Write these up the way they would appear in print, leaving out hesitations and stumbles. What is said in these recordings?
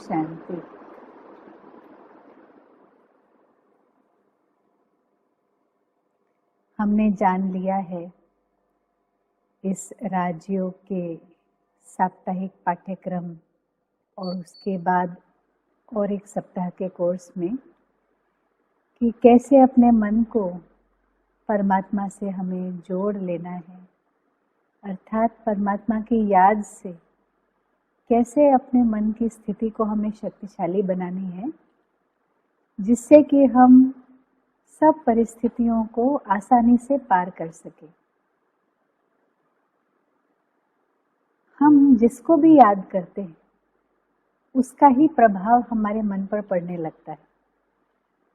शांति। हमने जान लिया है इस राजयोग के साप्ताहिक पाठ्यक्रम और उसके बाद और एक सप्ताह के कोर्स में कि कैसे अपने मन को परमात्मा से हमें जोड़ लेना है, अर्थात परमात्मा की याद से कैसे अपने मन की स्थिति को हमें शक्तिशाली बनानी है, जिससे कि हम सब परिस्थितियों को आसानी से पार कर सके। हम जिसको भी याद करते हैं उसका ही प्रभाव हमारे मन पर पड़ने लगता है।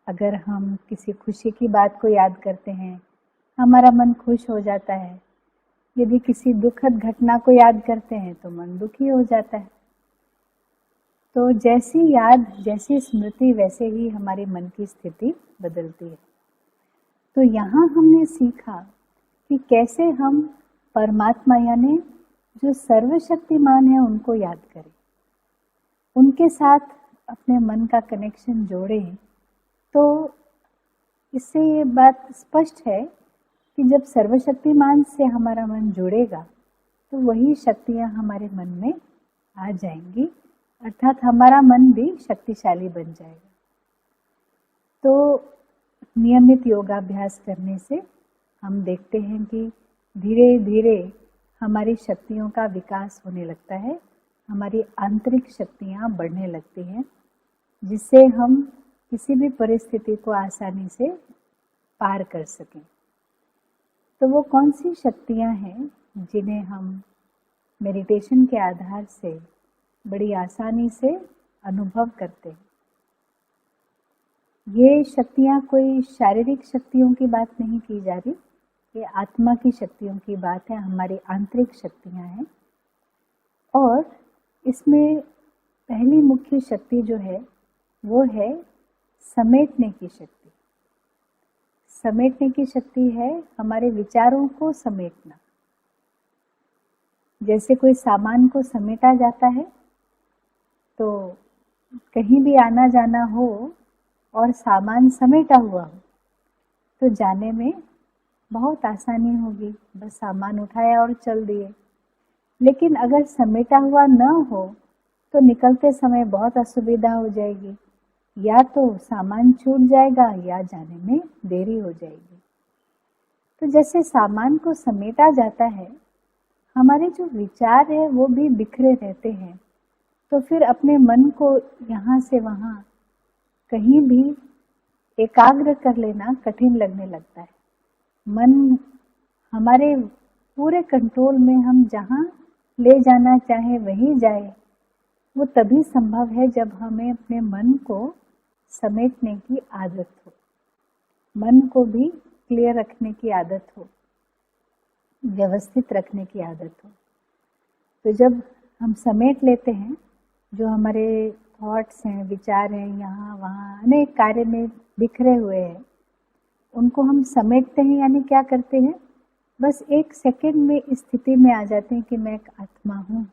अगर हम किसी खुशी की बात को याद करते हैं, हमारा मन खुश हो जाता है। यदि किसी दुखद घटना को याद करते हैं तो मन दुखी हो जाता है। तो जैसी याद, जैसी स्मृति, वैसे ही हमारे मन की स्थिति बदलती है। तो यहाँ हमने सीखा कि कैसे हम परमात्मा यानी जो सर्वशक्तिमान है उनको याद करें, उनके साथ अपने मन का कनेक्शन जोड़ें। तो इससे ये बात स्पष्ट है कि जब सर्वशक्तिमान से हमारा मन जुड़ेगा तो वही शक्तियाँ हमारे मन में आ जाएंगी, अर्थात हमारा मन भी शक्तिशाली बन जाएगा। तो नियमित योगाभ्यास करने से हम देखते हैं कि धीरे धीरे हमारी शक्तियों का विकास होने लगता है, हमारी आंतरिक शक्तियाँ बढ़ने लगती हैं, जिससे हम किसी भी परिस्थिति को आसानी से पार कर सकें। तो वो कौन सी शक्तियाँ हैं जिन्हें हम मेडिटेशन के आधार से बड़ी आसानी से अनुभव करते हैं। ये शक्तियाँ कोई शारीरिक शक्तियों की बात नहीं की जा रही, ये आत्मा की शक्तियों की बात है, हमारी आंतरिक शक्तियाँ हैं। और इसमें पहली मुख्य शक्ति जो है वो है समेटने की शक्ति। समेटने की शक्ति है हमारे विचारों को समेटना। जैसे कोई सामान को समेटा जाता है तो कहीं भी आना जाना हो और सामान समेटा हुआ हो तो जाने में बहुत आसानी होगी, बस सामान उठाया और चल दिए। लेकिन अगर समेटा हुआ न हो तो निकलते समय बहुत असुविधा हो जाएगी, या तो सामान छूट जाएगा या जाने में देरी हो जाएगी। तो जैसे सामान को समेटा जाता है, हमारे जो विचार है वो भी बिखरे रहते हैं। तो फिर अपने मन को यहाँ से वहाँ कहीं भी एकाग्र कर लेना कठिन लगने लगता है। मन हमारे पूरे कंट्रोल में, हम जहाँ ले जाना चाहे वहीं जाए, वो तभी संभव है जब हमें अपने मन को समेटने की आदत हो, मन को भी क्लियर रखने की आदत हो, व्यवस्थित रखने की आदत हो। तो जब हम समेट लेते हैं, जो हमारे थॉट्स हैं, विचार हैं, यहाँ वहाँ अनेक कार्य में बिखरे हुए हैं, उनको हम समेटते हैं। यानी क्या करते हैं, बस एक सेकंड में इस स्थिति में आ जाते हैं कि मैं एक आत्मा हूँ,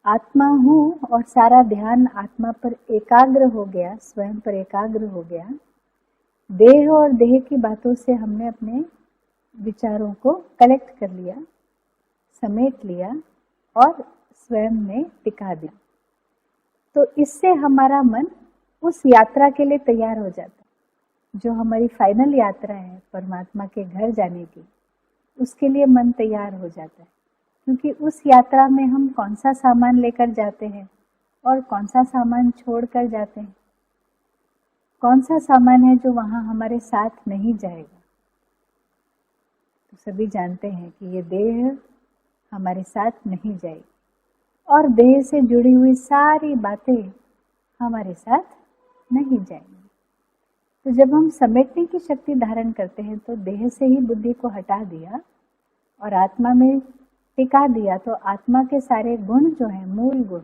आत्मा हूँ, और सारा ध्यान आत्मा पर एकाग्र हो गया, स्वयं पर एकाग्र हो गया। देह और देह की बातों से हमने अपने विचारों को कलेक्ट कर लिया, समेट लिया और स्वयं में टिका दिया। तो इससे हमारा मन उस यात्रा के लिए तैयार हो जाता है, जो हमारी फाइनल यात्रा है परमात्मा के घर जाने की, उसके लिए मन तैयार हो जाता है। क्योंकि उस यात्रा में हम कौन सा सामान लेकर जाते हैं और कौन सा सामान छोड़ कर जाते हैं, कौन सा सामान है जो वहाँ हमारे साथ नहीं जाएगा। तो सभी जानते हैं कि ये देह हमारे साथ नहीं जाएगी और देह से जुड़ी हुई सारी बातें हमारे साथ नहीं जाएंगी। तो जब हम समेटने की शक्ति धारण करते हैं तो देह से ही बुद्धि को हटा दिया और आत्मा में टिका दिया, तो आत्मा के सारे गुण जो हैं, मूल गुण,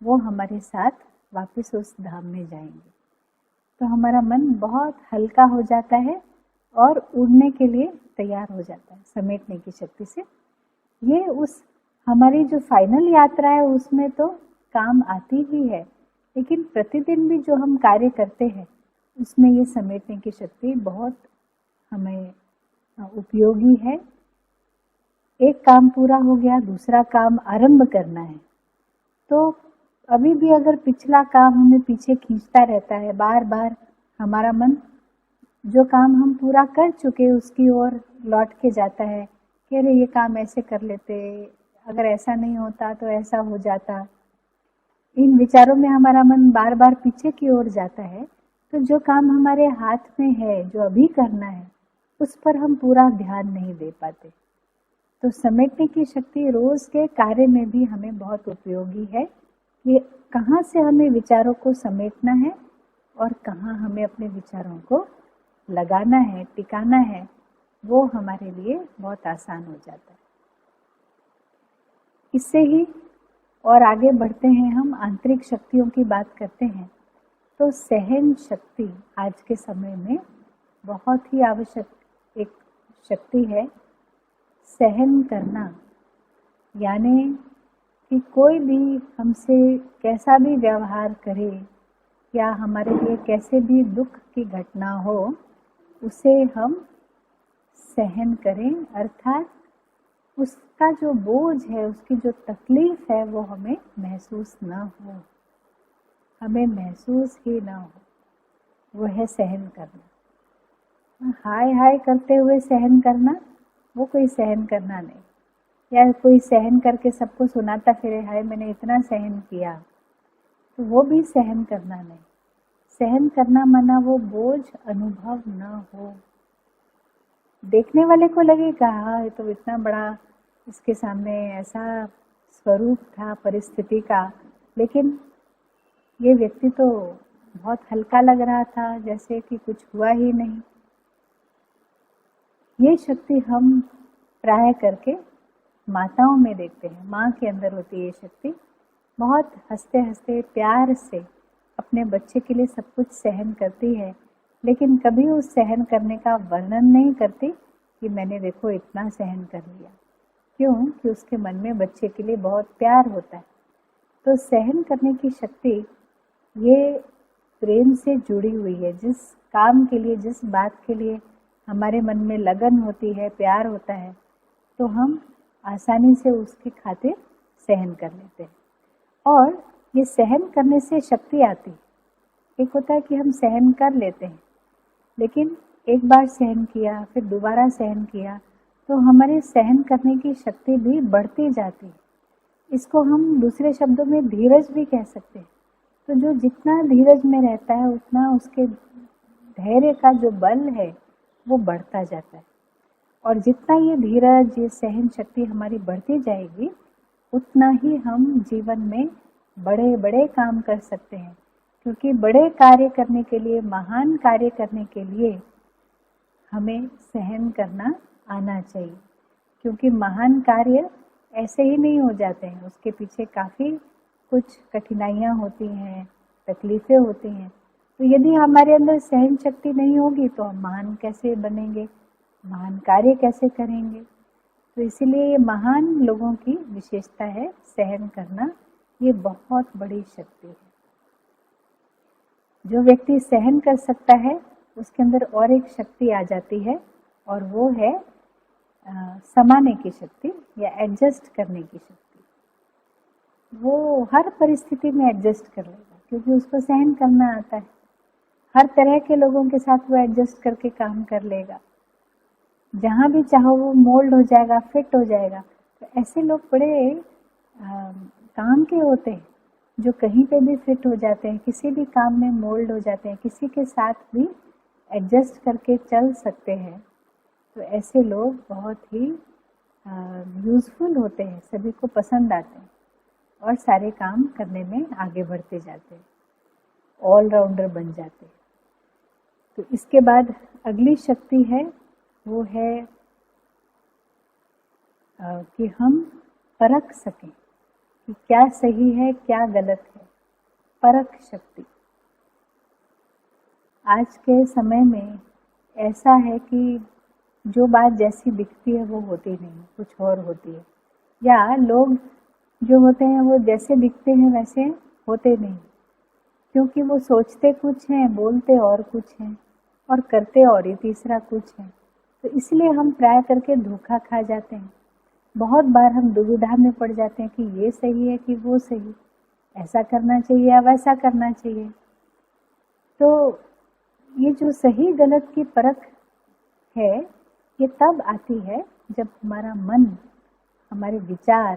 वो हमारे साथ वापस उस धाम में जाएंगे। तो हमारा मन बहुत हल्का हो जाता है और उड़ने के लिए तैयार हो जाता है समेटने की शक्ति से। ये उस हमारी जो फाइनल यात्रा है उसमें तो काम आती ही है, लेकिन प्रतिदिन भी जो हम कार्य करते हैं उसमें ये समेटने की शक्ति बहुत हमें उपयोगी है। एक काम पूरा हो गया, दूसरा काम आरंभ करना है, तो अभी भी अगर पिछला काम हमें पीछे खींचता रहता है, बार बार हमारा मन जो काम हम पूरा कर चुके उसकी ओर लौट के जाता है कि अरे ये काम ऐसे कर लेते, अगर ऐसा नहीं होता तो ऐसा हो जाता। इन विचारों में हमारा मन बार बार पीछे की ओर जाता है, तो जो काम हमारे हाथ में है, जो अभी करना है, उस पर हम पूरा ध्यान नहीं दे पाते। तो समेटने की शक्ति रोज के कार्य में भी हमें बहुत उपयोगी है कि कहाँ से हमें विचारों को समेटना है और कहाँ हमें अपने विचारों को लगाना है, टिकाना है, वो हमारे लिए बहुत आसान हो जाता है। इससे ही और आगे बढ़ते हैं, हम आंतरिक शक्तियों की बात करते हैं, तो सहन शक्ति आज के समय में बहुत ही आवश्यक एक शक्ति है। सहन करना यानी कि कोई भी हमसे कैसा भी व्यवहार करे या हमारे लिए कैसे भी दुख की घटना हो, उसे हम सहन करें, अर्थात उसका जो बोझ है, उसकी जो तकलीफ है वो हमें महसूस ना हो, हमें महसूस ही ना हो, वो है सहन करना। हाय हाय करते हुए सहन करना, वो कोई सहन करना नहीं। या कोई सहन करके सबको सुनाता फिरे, हाय मैंने इतना सहन किया, तो वो भी सहन करना नहीं। सहन करना माना वो बोझ अनुभव ना हो। देखने वाले को लगेगा हाँ ये तो इतना बड़ा, इसके सामने ऐसा स्वरूप था परिस्थिति का, लेकिन ये व्यक्ति तो बहुत हल्का लग रहा था, जैसे कि कुछ हुआ ही नहीं। ये शक्ति हम प्राय करके माताओं में देखते हैं, माँ के अंदर होती है ये शक्ति। बहुत हंसते हंसते प्यार से अपने बच्चे के लिए सब कुछ सहन करती है, लेकिन कभी उस सहन करने का वर्णन नहीं करती कि मैंने देखो इतना सहन कर लिया। क्यों? कि उसके मन में बच्चे के लिए बहुत प्यार होता है। तो सहन करने की शक्ति ये प्रेम से जुड़ी हुई है। जिस काम के लिए, जिस बात के लिए हमारे मन में लगन होती है, प्यार होता है, तो हम आसानी से उसके खातिर सहन कर लेते हैं। और ये सहन करने से शक्ति आती है। एक होता है कि हम सहन कर लेते हैं, लेकिन एक बार सहन किया, फिर दोबारा सहन किया, तो हमारे सहन करने की शक्ति भी बढ़ती जाती है। इसको हम दूसरे शब्दों में धीरज भी कह सकते हैं। तो जो जितना धीरज में रहता है, उतना उसके धैर्य का जो बल है वो बढ़ता जाता है। और जितना ये धीरज, ये सहन शक्ति हमारी बढ़ती जाएगी, उतना ही हम जीवन में बड़े बड़े काम कर सकते हैं। क्योंकि बड़े कार्य करने के लिए, महान कार्य करने के लिए हमें सहन करना आना चाहिए। क्योंकि महान कार्य ऐसे ही नहीं हो जाते हैं, उसके पीछे काफ़ी कुछ कठिनाइयाँ होती हैं, तकलीफ़ें होती हैं। तो यदि हमारे अंदर सहन शक्ति नहीं होगी तो हम महान कैसे बनेंगे, महान कार्य कैसे करेंगे। तो इसीलिए ये महान लोगों की विशेषता है सहन करना, ये बहुत बड़ी शक्ति है। जो व्यक्ति सहन कर सकता है उसके अंदर और एक शक्ति आ जाती है, और वो है समाने की शक्ति या एडजस्ट करने की शक्ति। वो हर परिस्थिति में एडजस्ट कर लेगा, क्योंकि उसको सहन करना आता है। हर तरह के लोगों के साथ वो एडजस्ट करके काम कर लेगा। जहाँ भी चाहो वो मोल्ड हो जाएगा, फिट हो जाएगा। तो ऐसे लोग बड़े काम के होते हैं, जो कहीं पे भी फिट हो जाते हैं, किसी भी काम में मोल्ड हो जाते हैं, किसी के साथ भी एडजस्ट करके चल सकते हैं। तो ऐसे लोग बहुत ही यूज़फुल होते हैं, सभी को पसंद आते हैं और सारे काम करने में आगे बढ़ते जाते हैं, ऑलराउंडर बन जाते हैं। तो इसके बाद अगली शक्ति है, वो है कि हम परख सकें कि क्या सही है क्या गलत है। परख शक्ति आज के समय में ऐसा है कि जो बात जैसी दिखती है वो होती नहीं, कुछ और होती है। या लोग जो होते हैं वो जैसे दिखते हैं वैसे होते नहीं, क्योंकि वो सोचते कुछ हैं, बोलते और कुछ हैं और करते और ही तीसरा कुछ है। तो इसलिए हम प्राय करके धोखा खा जाते हैं। बहुत बार हम दुविधा में पड़ जाते हैं कि ये सही है कि वो सही, ऐसा करना चाहिए या वैसा करना चाहिए। तो ये जो सही गलत की परख है, ये तब आती है जब हमारा मन, हमारे विचार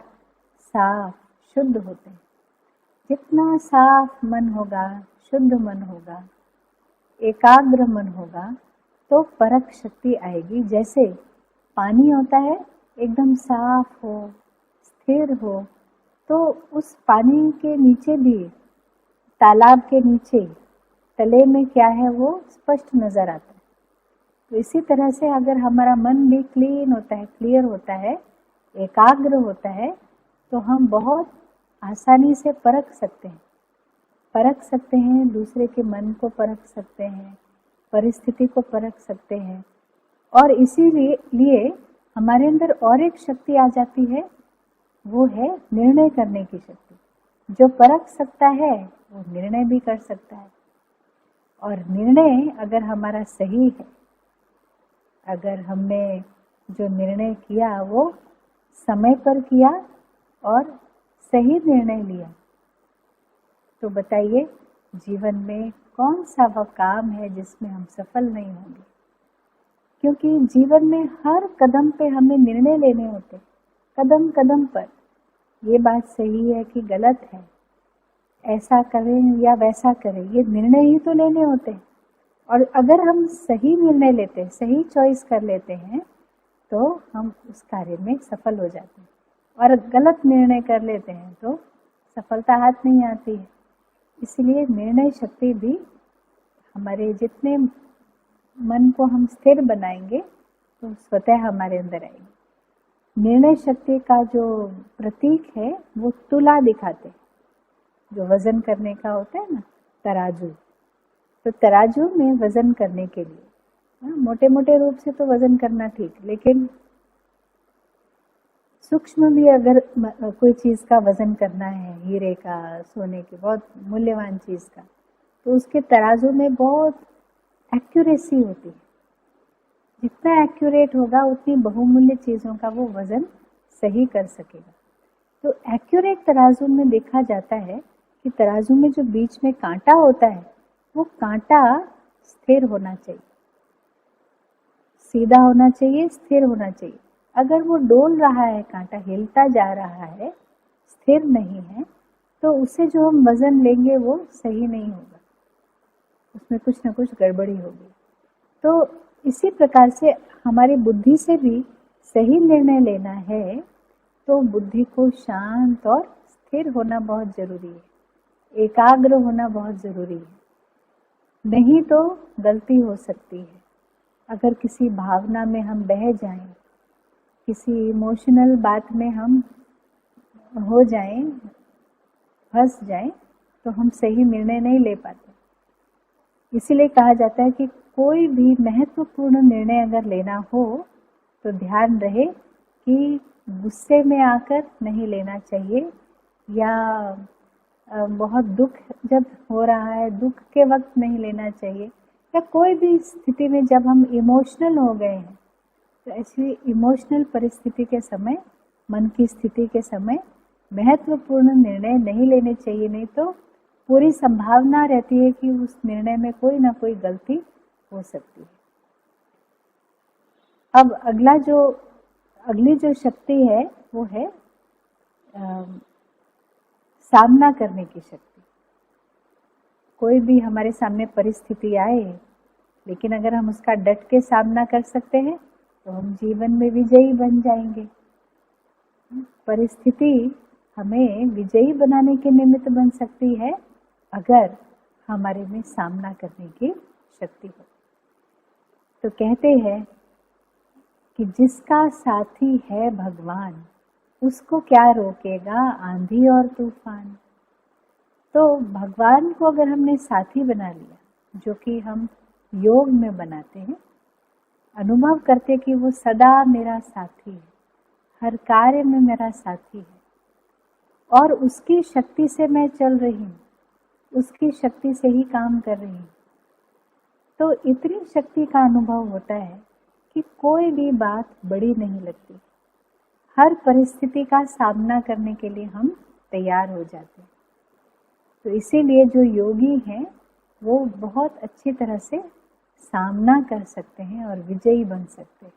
साफ शुद्ध होते हैं। जितना साफ मन होगा, शुद्ध मन होगा, एकाग्र मन होगा, तो परख शक्ति आएगी। जैसे पानी होता है, एकदम साफ हो, स्थिर हो, तो उस पानी के नीचे भी, तालाब के नीचे तले में क्या है वो स्पष्ट नजर आता है। तो इसी तरह से अगर हमारा मन भी क्लीन होता है, क्लियर होता है, एकाग्र होता है, तो हम बहुत आसानी से परख सकते हैं, दूसरे के मन को परख सकते हैं, परिस्थिति को परख सकते हैं। और इसीलिए हमारे अंदर और एक शक्ति आ जाती है, वो है निर्णय करने की शक्ति। जो परख सकता है वो निर्णय भी कर सकता है। और निर्णय अगर हमारा सही है, अगर हमने जो निर्णय किया वो समय पर किया और सही निर्णय लिया, तो बताइए जीवन में कौन सा वह काम है जिसमें हम सफल नहीं होंगे। क्योंकि जीवन में हर कदम पे हमें निर्णय लेने होते, कदम कदम पर। ये बात सही है कि गलत है, ऐसा करें या वैसा करें, ये निर्णय ही तो लेने होते हैं। और अगर हम सही निर्णय लेते हैं, सही चॉइस कर लेते हैं, तो हम उस कार्य में सफल हो जाते हैं। और गलत निर्णय कर लेते हैं तो सफलता हाथ नहीं आती है। इसलिए निर्णय शक्ति भी हमारे, जितने मन को हम स्थिर बनाएंगे तो स्वतः हमारे अंदर आएगी। निर्णय शक्ति का जो प्रतीक है वो तुला दिखाते, जो वजन करने का होता है ना, तराजू। तो तराजू में वजन करने के लिए मोटे मोटे रूप से तो वजन करना ठीक, लेकिन सूक्ष्म भी अगर कोई चीज़ का वजन करना है, हीरे का, सोने की, बहुत मूल्यवान चीज़ का, तो उसके तराजू में बहुत एक्यूरेसी होती है। जितना एक्यूरेट होगा उतनी बहुमूल्य चीज़ों का वो वजन सही कर सकेगा। तो एक्यूरेट तराजू में देखा जाता है कि तराजू में जो बीच में कांटा होता है, वो कांटा स्थिर होना चाहिए, सीधा होना चाहिए, स्थिर होना चाहिए। अगर वो डोल रहा है, कांटा हिलता जा रहा है, स्थिर नहीं है, तो उससे जो हम वजन लेंगे वो सही नहीं होगा, उसमें कुछ ना कुछ गड़बड़ी होगी। तो इसी प्रकार से हमारी बुद्धि से भी सही निर्णय लेना है, तो बुद्धि को शांत और स्थिर होना बहुत जरूरी है, एकाग्र होना बहुत जरूरी है। नहीं तो गलती हो सकती है। अगर किसी भावना में हम बह जाएं, किसी इमोशनल बात में हम हो जाएं, फंस जाएं, तो हम सही निर्णय नहीं ले पाते। इसीलिए कहा जाता है कि कोई भी महत्वपूर्ण निर्णय अगर लेना हो तो ध्यान रहे कि गुस्से में आकर नहीं लेना चाहिए, या बहुत दुख जब हो रहा है, दुख के वक्त नहीं लेना चाहिए, या कोई भी स्थिति में जब हम इमोशनल हो गए हैं, तो ऐसी इमोशनल परिस्थिति के समय, मन की स्थिति के समय महत्वपूर्ण निर्णय नहीं लेने चाहिए। नहीं तो पूरी संभावना रहती है कि उस निर्णय में कोई ना कोई गलती हो सकती है। अब अगली जो शक्ति है वो है सामना करने की शक्ति। कोई भी हमारे सामने परिस्थिति आए, लेकिन अगर हम उसका डट के सामना कर सकते हैं तो हम जीवन में विजयी बन जाएंगे। परिस्थिति हमें विजयी बनाने के निमित्त बन सकती है अगर हमारे में सामना करने की शक्ति हो। तो कहते हैं कि जिसका साथी है भगवान, उसको क्या रोकेगा आंधी और तूफान। तो भगवान को अगर हमने साथी बना लिया, जो कि हम योग में बनाते हैं, अनुभव करते कि वो सदा मेरा साथी है, हर कार्य में मेरा साथी है, और उसकी शक्ति से मैं चल रही हूँ, उसकी शक्ति से ही काम कर रही हूँ, तो इतनी शक्ति का अनुभव होता है कि कोई भी बात बड़ी नहीं लगती। हर परिस्थिति का सामना करने के लिए हम तैयार हो जाते हैं। तो इसीलिए जो योगी हैं वो बहुत अच्छी तरह से सामना कर सकते हैं और विजयी बन सकते हैं।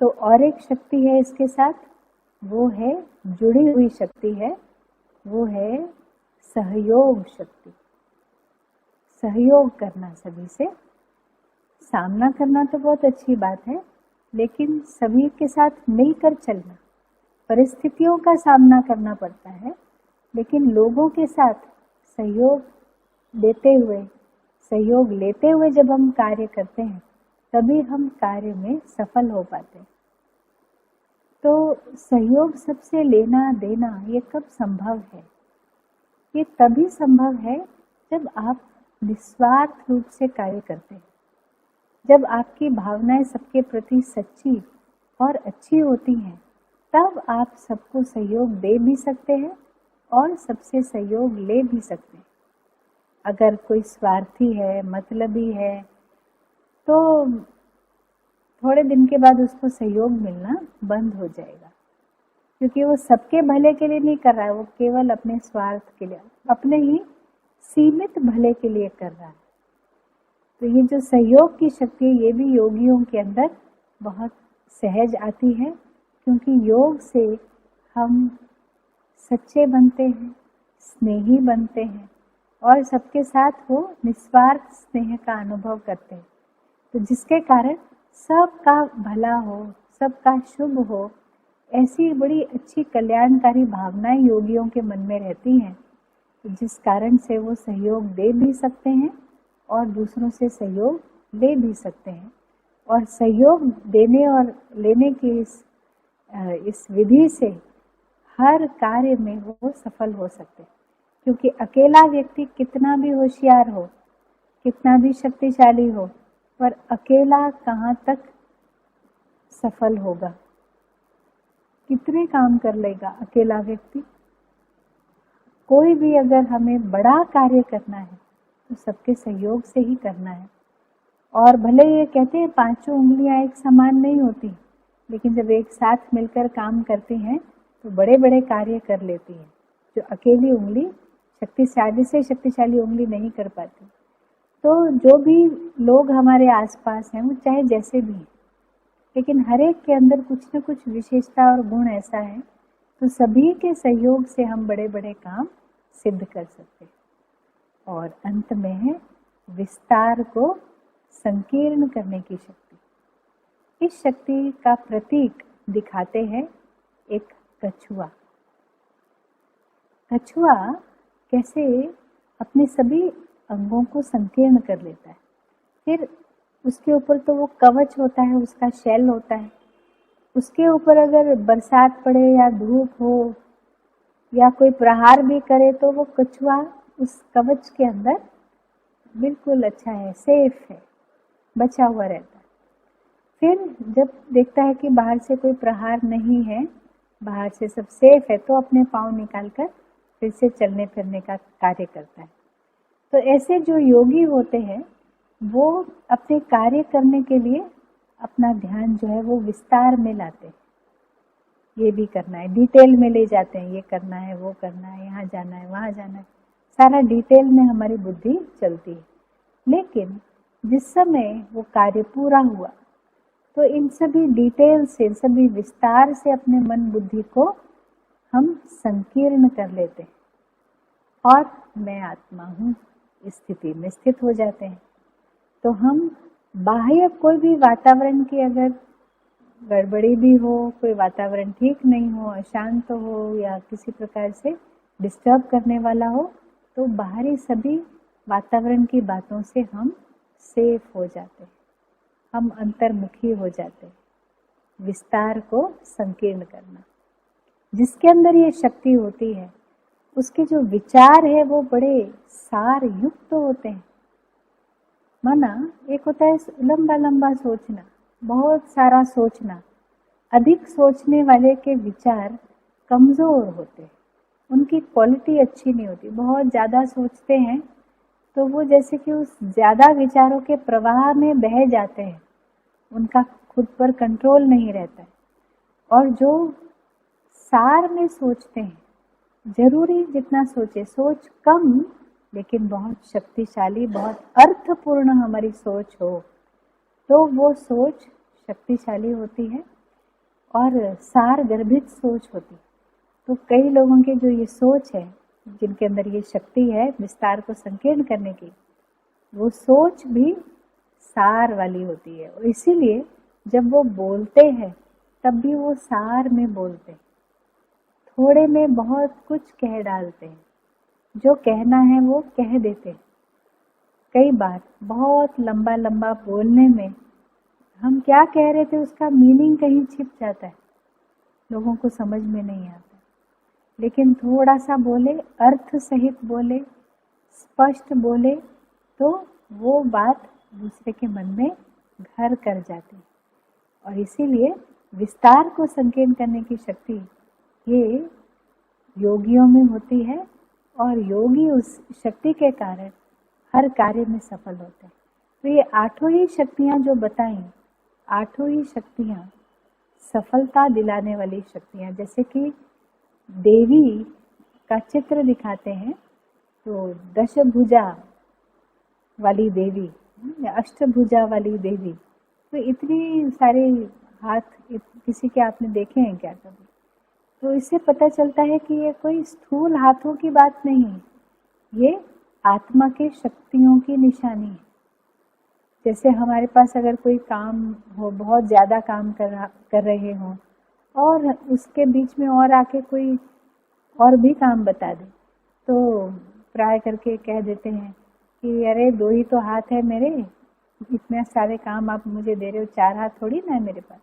तो और एक शक्ति है इसके साथ, वो है जुड़ी हुई शक्ति है, वो है सहयोग शक्ति। सहयोग करना, सभी से सामना करना तो बहुत अच्छी बात है, लेकिन सभी के साथ मिलकर चलना। परिस्थितियों का सामना करना पड़ता है, लेकिन लोगों के साथ सहयोग देते हुए, सहयोग लेते हुए जब हम कार्य करते हैं तभी हम कार्य में सफल हो पाते हैं। तो सहयोग सबसे लेना देना ये कब संभव है? ये तभी संभव है जब आप निस्वार्थ रूप से कार्य करते हैं, जब आपकी भावनाएं सबके प्रति सच्ची और अच्छी होती हैं, तब आप सबको सहयोग दे भी सकते हैं और सबसे सहयोग ले भी सकते हैं। अगर कोई स्वार्थी है, मतलबी है, तो थोड़े दिन के बाद उसको सहयोग मिलना बंद हो जाएगा, क्योंकि वो सबके भले के लिए नहीं कर रहा है, वो केवल अपने स्वार्थ के लिए, अपने ही सीमित भले के लिए कर रहा है। तो ये जो सहयोग की शक्ति है, ये भी योगियों के अंदर बहुत सहज आती है, क्योंकि योग से हम सच्चे बनते हैं, स्नेही बनते हैं और सबके साथ वो निस्वार्थ स्नेह का अनुभव करते हैं। तो जिसके कारण सबका भला हो, सबका शुभ हो, ऐसी बड़ी अच्छी कल्याणकारी भावनाएं योगियों के मन में रहती हैं, जिस कारण से वो सहयोग दे भी सकते हैं और दूसरों से सहयोग ले भी सकते हैं। और सहयोग देने और लेने की इस विधि से हर कार्य में वो सफल हो सकते हैं, क्योंकि अकेला व्यक्ति कितना भी होशियार हो, कितना भी शक्तिशाली हो, पर अकेला कहाँ तक सफल होगा? कितने काम कर लेगा अकेला व्यक्ति? कोई भी अगर हमें बड़ा कार्य करना है तो सबके सहयोग से ही करना है। और भले ये कहते हैं पांचों उंगलियां एक समान नहीं होती, लेकिन जब एक साथ मिलकर काम करती हैं तो बड़े बड़े कार्य कर लेती है, जो अकेली उंगली शक्तिशाली से शक्तिशाली उंगली नहीं कर पाती। तो जो भी लोग हमारे आसपास हैं, वो चाहे जैसे भी हैं, लेकिन हर एक के अंदर कुछ न कुछ विशेषता और गुण ऐसा है, तो सभी के सहयोग से हम बड़े बड़े काम सिद्ध कर सकते हैं। और अंत में है विस्तार को संकीर्ण करने की शक्ति। इस शक्ति का प्रतीक दिखाते हैं एक कछुआ। कछुआ कैसे अपने सभी अंगों को संकीर्ण कर लेता है। फिर उसके ऊपर तो वो कवच होता है, उसका शेल होता है, उसके ऊपर अगर बरसात पड़े या धूप हो या कोई प्रहार भी करे तो वो कछुआ उस कवच के अंदर बिल्कुल अच्छा है, सेफ है, बचा हुआ रहता है। फिर जब देखता है कि बाहर से कोई प्रहार नहीं है, बाहर से सब सेफ है, तो अपने पाँव निकालकर फिर से चलने फिरने का कार्य करता है। तो ऐसे जो योगी होते हैं वो अपने कार्य करने के लिए अपना ध्यान जो है वो विस्तार में लाते हैं। ये भी करना है, डिटेल में ले जाते हैं, ये करना है, वो करना है, यहाँ जाना है, वहाँ जाना है, सारा डिटेल में हमारी बुद्धि चलती है। लेकिन जिस समय वो कार्य पूरा हुआ तो इन सभी डिटेल से, सभी विस्तार से अपने मन बुद्धि को हम संकीर्ण कर लेते हैं और मैं आत्मा हूँ स्थिति में स्थित हो जाते हैं। तो हम बाह्य कोई भी वातावरण की अगर गड़बड़ी भी हो, कोई वातावरण ठीक नहीं हो, अशांत हो या किसी प्रकार से डिस्टर्ब करने वाला हो, तो बाहरी सभी वातावरण की बातों से हम सेफ हो जाते हैं, हम अंतर्मुखी हो जाते हैं। विस्तार को संकीर्ण करना, जिसके अंदर ये शक्ति होती है उसके जो विचार है वो बड़े सार युक्त होते हैं। माना एक होता है लंबा लंबा सोचना, बहुत सारा सोचना, अधिक सोचने वाले के विचार कमज़ोर होते हैं, उनकी क्वालिटी अच्छी नहीं होती। बहुत ज़्यादा सोचते हैं तो वो जैसे कि उस ज़्यादा विचारों के प्रवाह में बह जाते हैं, उनका खुद पर कंट्रोल नहीं रहता है। और जो सार में सोचते हैं, जरूरी जितना सोचे, सोच कम लेकिन बहुत शक्तिशाली, बहुत अर्थपूर्ण हमारी सोच हो तो वो सोच शक्तिशाली होती है और सार गर्भित सोच होती है। तो कई लोगों की जो ये सोच है, जिनके अंदर ये शक्ति है विस्तार को संकीर्ण करने की, वो सोच भी सार वाली होती है। और इसीलिए जब वो बोलते हैं तब भी वो सार में बोलते हैं, थोड़े में बहुत कुछ कह डालते हैं, जो कहना है वो कह देते हैं। कई बार बहुत लंबा लंबा बोलने में हम क्या कह रहे थे उसका मीनिंग कहीं छिप जाता है, लोगों को समझ में नहीं आता। लेकिन थोड़ा सा बोले, अर्थ सहित बोले, स्पष्ट बोले तो वो बात दूसरे के मन में घर कर जाती। और इसीलिए विस्तार को संकीर्ण करने की शक्ति ये योगियों में होती है और योगी उस शक्ति के कारण हर कार्य में सफल होते हैं। तो ये आठों ही शक्तियाँ जो बताई, आठों ही शक्तियाँ सफलता दिलाने वाली शक्तियाँ। जैसे कि देवी का चित्र दिखाते हैं तो दशभुजा वाली देवी या अष्टभुजा वाली देवी, तो इतनी सारे हाथ किसी के आपने देखे हैं क्या कभी? तो इससे पता चलता है कि ये कोई स्थूल हाथों की बात नहीं है, ये आत्मा के शक्तियों की निशानी है। जैसे हमारे पास अगर कोई काम हो, बहुत ज़्यादा काम कर रहे हो और उसके बीच में और आके कोई और भी काम बता दे, तो प्राय करके कह देते हैं कि अरे 2 ही तो हाथ है मेरे, इतने सारे काम आप मुझे दे रहे हो, 4 हाथ थोड़ी ना है मेरे पास।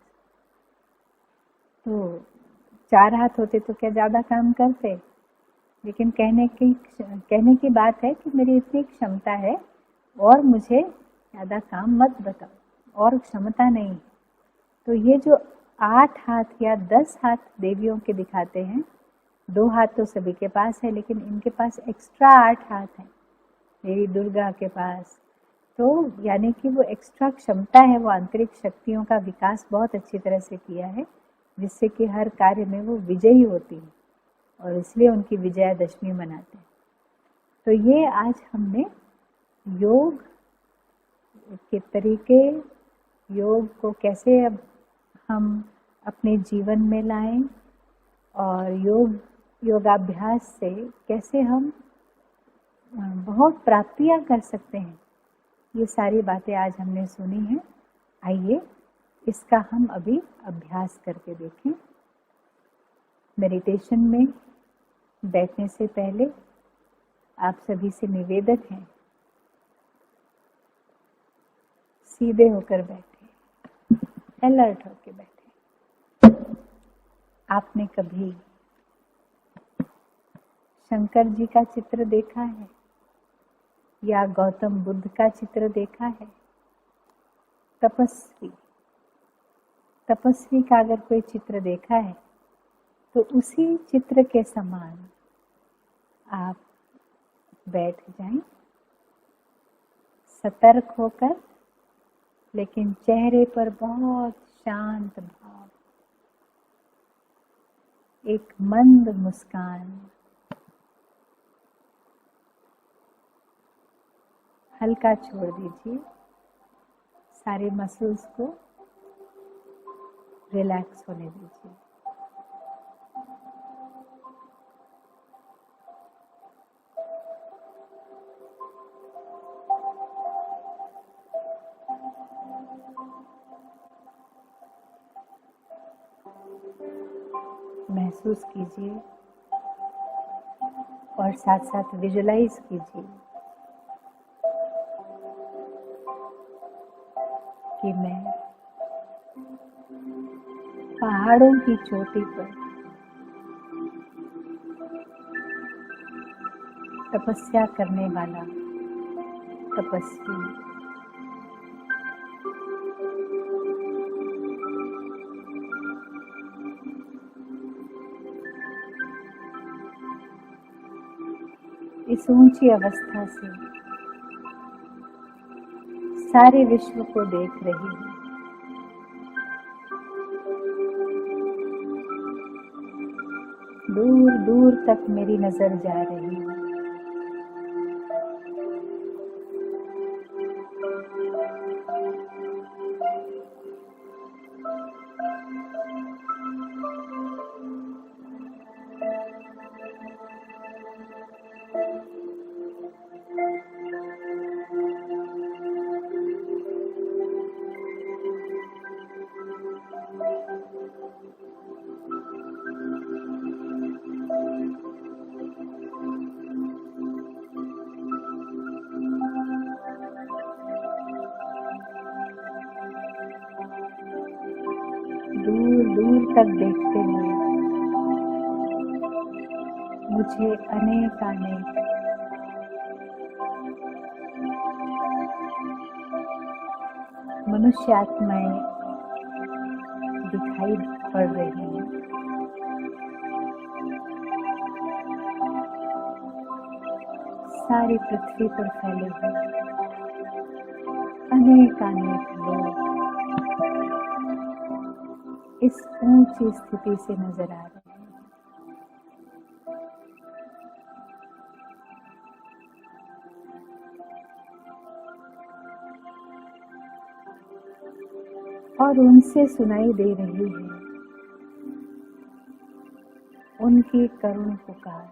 तो 4 हाथ होते तो क्या ज़्यादा काम करते। लेकिन कहने की बात है कि मेरी इतनी क्षमता है और मुझे ज़्यादा काम मत बताओ, और क्षमता नहीं। तो ये जो 8 हाथ या 10 हाथ देवियों के दिखाते हैं, 2 हाथ तो सभी के पास है लेकिन इनके पास एक्स्ट्रा 8 हाथ है देवी दुर्गा के पास। तो यानी कि वो एक्स्ट्रा क्षमता है, वो आंतरिक शक्तियों का विकास बहुत अच्छी तरह से किया है, जिससे कि हर कार्य में वो विजयी होती है और इसलिए उनकी विजयादशमी मनाते हैं। तो ये आज हमने योग के तरीके, योग को कैसे अब हम अपने जीवन में लाएं और योगाभ्यास से कैसे हम बहुत प्राप्तियां कर सकते हैं, ये सारी बातें आज हमने सुनी हैं। आइए इसका हम अभी अभ्यास करके देखें। मेडिटेशन में बैठने से पहले आप सभी से निवेदन है, सीधे होकर बैठे, अलर्ट होकर बैठे। आपने कभी शंकर जी का चित्र देखा है या गौतम बुद्ध का चित्र देखा है? तपस्वी का अगर कोई चित्र देखा है तो उसी चित्र के समान आप बैठ जाएं, सतर्क होकर, लेकिन चेहरे पर बहुत शांत भाव, एक मंद मुस्कान। हल्का छोड़ दीजिए, सारे मसल्स को रिलैक्स होने दीजिए। महसूस कीजिए और साथ साथ विजुलाइज कीजिए कि मैं पहाड़ों की चोटी पर तपस्या करने वाला तपस्वी, इस ऊंची अवस्था से सारे विश्व को देख रही हूँ। दूर दूर तक मेरी नजर जा रही है। दूर दूर तक देखते हुए मुझे अनेक मनुष्य आत्माएं दिखाई पड़ रही हैं। सारी पृथ्वी पर फैले हुए अनेक लोग इस ऊंची स्थिति से नजर आ रहे हैं। और उनसे सुनाई दे रही है उनकी करुण पुकार।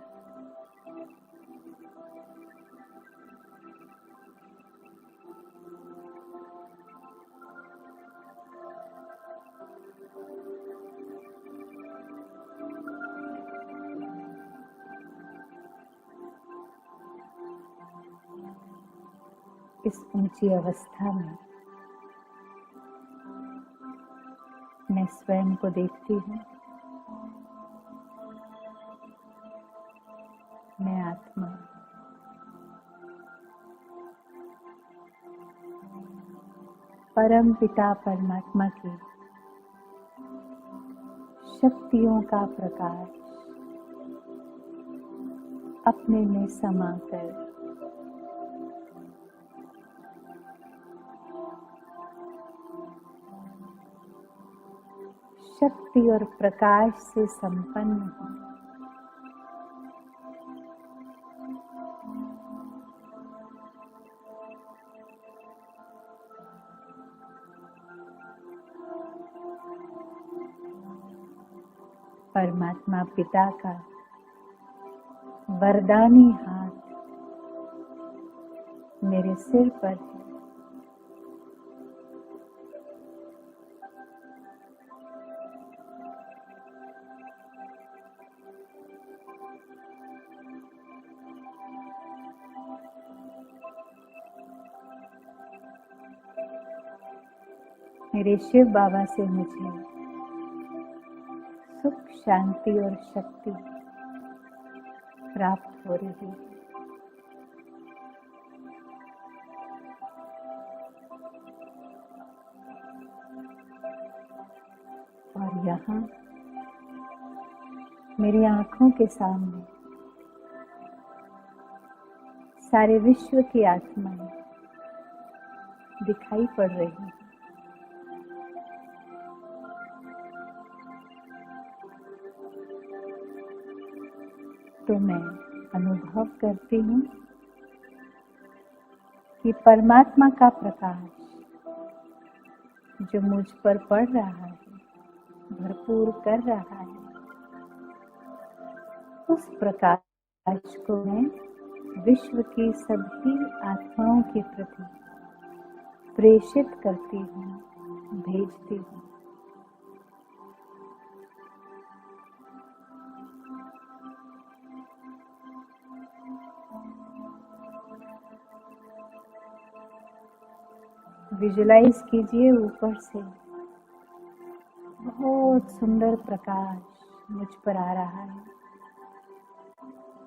इस ऊंची अवस्था में मैं स्वयं को देखती हूँ। मैं आत्मा परम पिता परमात्मा की शक्तियों का प्रकाश अपने में समाकर शक्ति और प्रकाश से संपन्न हूँ। परमात्मा पिता का वरदानी हाथ मेरे सिर पर है। मेरे शिव बाबा से मुझे सुख, शांति और शक्ति प्राप्त हो रही है। और यहाँ मेरी आंखों के सामने सारे विश्व की आत्माएं दिखाई पड़ रही हैं। तो मैं अनुभव करती हूँ कि परमात्मा का प्रकाश जो मुझ पर पड़ रहा है, भरपूर कर रहा है, उस प्रकाश को मैं विश्व की सभी आत्माओं के प्रति प्रेषित करती हूँ, भेजती हूँ। विजुलाइज कीजिए ऊपर से बहुत सुंदर प्रकाश मुझ पर आ रहा है,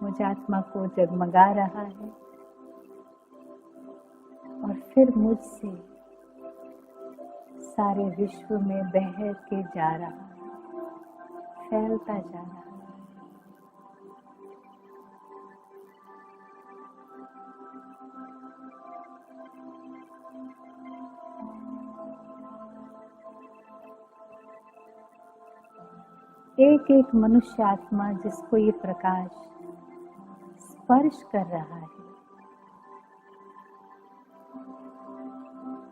मुझ आत्मा को जगमगा रहा है और फिर मुझसे सारे विश्व में बह के जा रहा है, फैलता जा रहा है। एक एक मनुष्य आत्मा जिसको ये प्रकाश स्पर्श कर रहा है,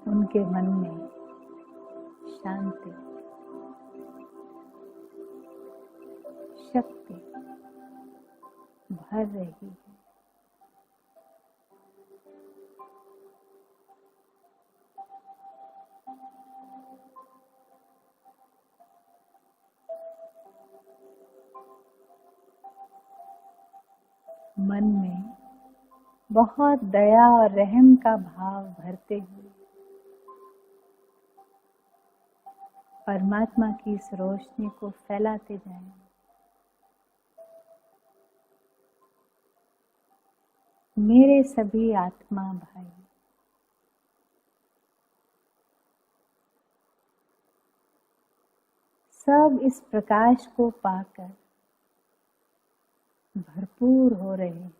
उनके मन में शांति, शक्ति भर रही है। मन में बहुत दया और रहम का भाव भरते हुए परमात्मा की इस रोशनी को फैलाते जाएं। मेरे सभी आत्मा भाई सब इस प्रकाश को पाकर भरपूर हो रहे हैं।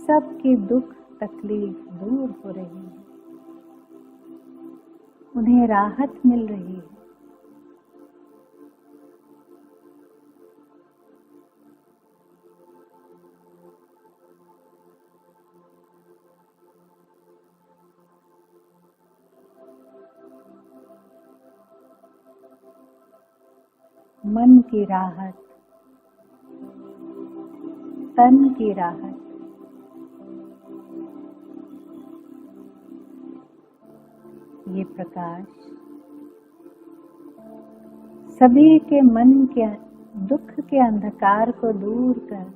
सबके दुख तकलीफ दूर हो रही है, उन्हें राहत मिल रही है। मन की राहत, तन की राहत, ये प्रकाश सभी के मन के दुख के अंधकार को दूर कर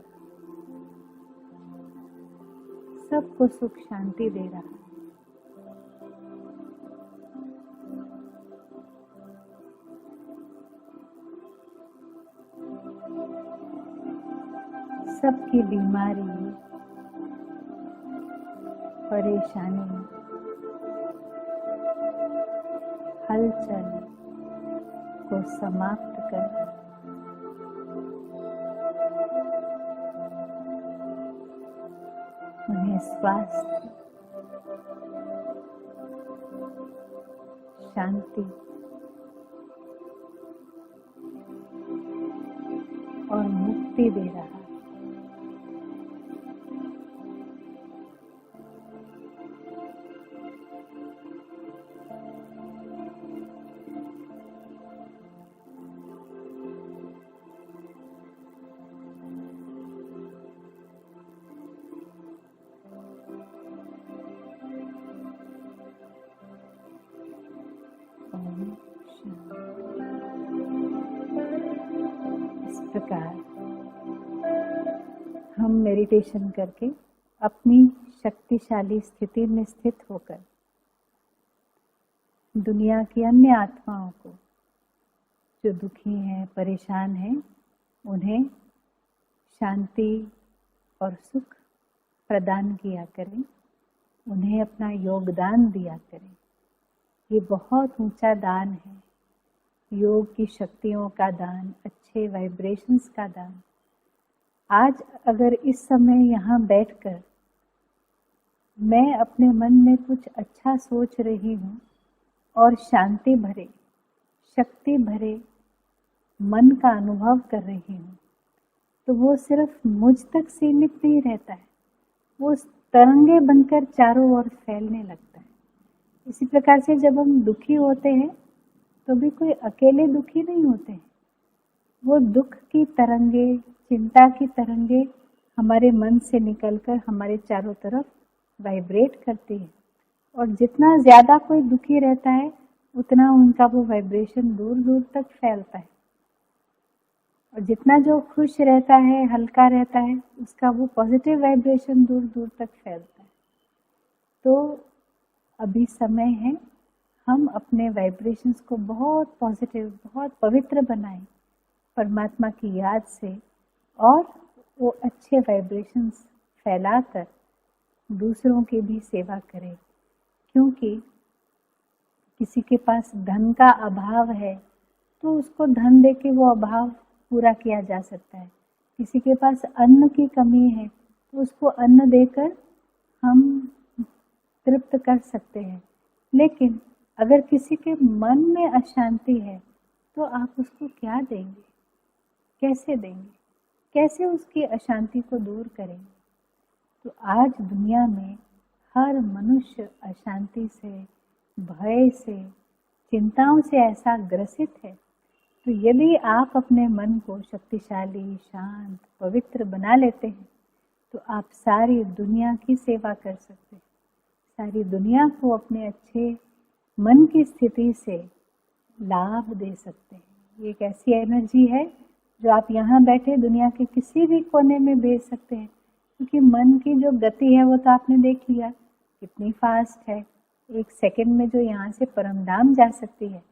सबको सुख शांति दे रहा है। सबकी बीमारी, परेशानी, हलचल को समाप्त कर उन्हें स्वास्थ्य, शांति और मुक्ति दे रहा है। इस प्रकार हम मेडिटेशन करके अपनी शक्तिशाली स्थिति में स्थित होकर दुनिया की अन्य आत्माओं को जो दुखी हैं, परेशान हैं, उन्हें शांति और सुख प्रदान किया करें, उन्हें अपना योगदान दिया करें। ये बहुत ऊंचा दान है, योग की शक्तियों का दान, अच्छे वाइब्रेशंस का दान। आज अगर इस समय यहाँ बैठकर मैं अपने मन में कुछ अच्छा सोच रही हूँ और शांति भरे, शक्ति भरे मन का अनुभव कर रही हूँ, तो वो सिर्फ मुझ तक सीमित नहीं रहता है, वो तरंगे बनकर चारों ओर फैलने लगता है। इसी प्रकार से जब हम दुखी होते हैं तो भी कोई अकेले दुखी नहीं होते हैं, वो दुख की तरंगे, चिंता की तरंगे हमारे मन से निकलकर हमारे चारों तरफ वाइब्रेट करती है। और जितना ज़्यादा कोई दुखी रहता है उतना उनका वो वाइब्रेशन दूर दूर तक फैलता है, और जितना जो खुश रहता है, हल्का रहता है, उसका वो पॉजिटिव वाइब्रेशन दूर दूर तक फैलता है। तो अभी समय है हम अपने वाइब्रेशंस को बहुत पॉजिटिव, बहुत पवित्र बनाएं परमात्मा की याद से, और वो अच्छे वाइब्रेशंस फैलाकर दूसरों की भी सेवा करें। क्योंकि किसी के पास धन का अभाव है तो उसको धन देके वो अभाव पूरा किया जा सकता है। किसी के पास अन्न की कमी है तो उसको अन्न देकर हम तृप्त कर सकते हैं। लेकिन अगर किसी के मन में अशांति है तो आप उसको क्या देंगे, कैसे देंगे, कैसे उसकी अशांति को दूर करेंगे। तो आज दुनिया में हर मनुष्य अशांति से, भय से, चिंताओं से ऐसा ग्रसित है। तो यदि आप अपने मन को शक्तिशाली, शांत, पवित्र बना लेते हैं तो आप सारी दुनिया की सेवा कर सकते हैं, सारी दुनिया को अपने अच्छे मन की स्थिति से लाभ दे सकते हैं। ये एक ऐसी एनर्जी है जो आप यहाँ बैठे दुनिया के किसी भी कोने में भेज सकते हैं, क्योंकि मन की जो गति है वो तो आपने देख लिया कितनी फास्ट है। एक सेकंड में जो यहाँ से परमधाम जा सकती है,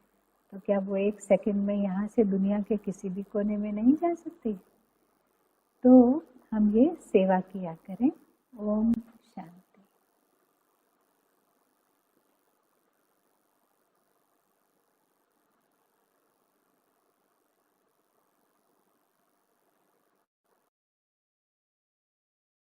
तो क्या वो एक सेकंड में यहाँ से दुनिया के किसी भी कोने में नहीं जा सकती। तो हम ये सेवा किया करें। ओम